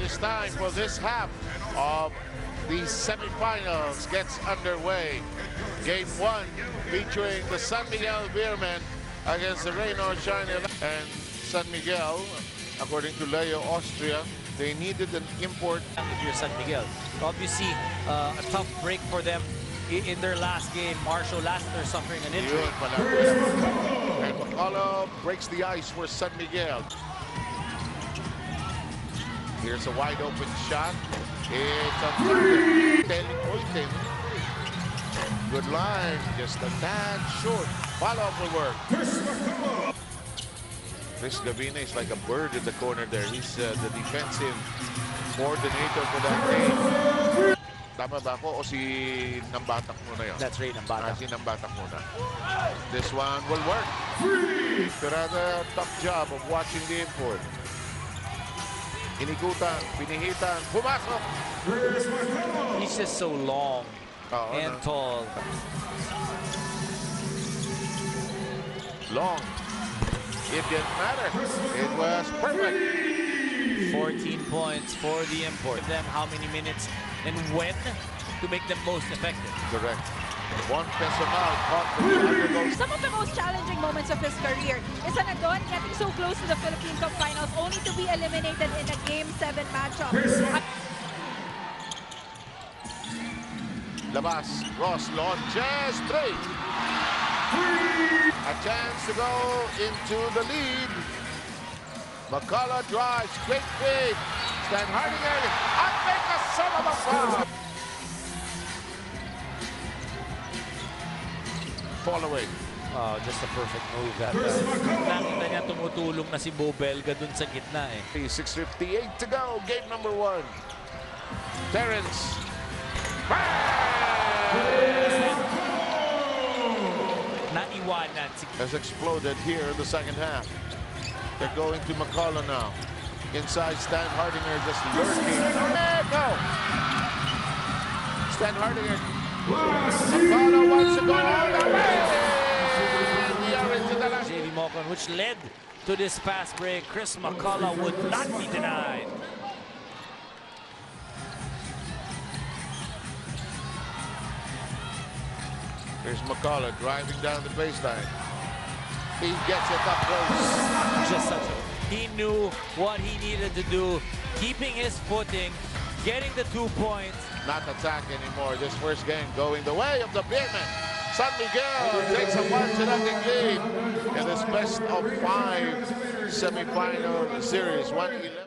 is time for this half of the semifinals gets underway. Game 1 featuring the San Miguel Beermen against the Reynor China. And San Miguel, according to Leo Austria, they needed an import. If you're San Miguel, obviously a tough break for them in their last game. Marshall Lassiter suffering an injury. And McCullough breaks the ice for San Miguel. Here's a wide open shot. It's a target. Good line, just a tad short. Follow-up will work. Chris Gavina is like a bird in the corner there. He's the defensive coordinator for that team. Tama ba ako o si Nambatak muna yun? That's right, Nambatak. Si Nambatak muna. This one will work. Rather tough job of watching the import. Inigutan, pinihitan, pumasok. He's just so long and tall. Long. It didn't matter. It was perfect. 14 points for the import. Them how many minutes and when to make them most effective. Correct. One personal caught for the underdog. Some of the most challenging moments of his career is Anadon getting so close to the Philippine Cup Finals only to be eliminated in a Game 7 matchup. Labas, Ross launches, 3. A chance to go into the lead. McCullough drives, great wave. Stan Hardinger, I make a son of a foul. Fall away. Oh, just a perfect move that nakita niya tumutulong na si Bo Belga dun sa gitna eh. 6:58 to go, game number 1. Terrence. Naiwanan. Has exploded here in the second half. They're going to McCullough now. Inside, Stan Hardinger just lurking. Go! Stan Hardinger. McCullough wants to go all the way. We are into the last. JV Mocon, which led to this fast break. Chris McCullough would not be denied. Here's McCullough driving down the baseline. He gets it up close. Just such a... He knew what he needed to do, keeping his footing, getting the 2 points. Not attack anymore. This first game going the way of the Beermen. San Miguel takes a 1-0 lead in this best of 5 semifinal series. 1-11.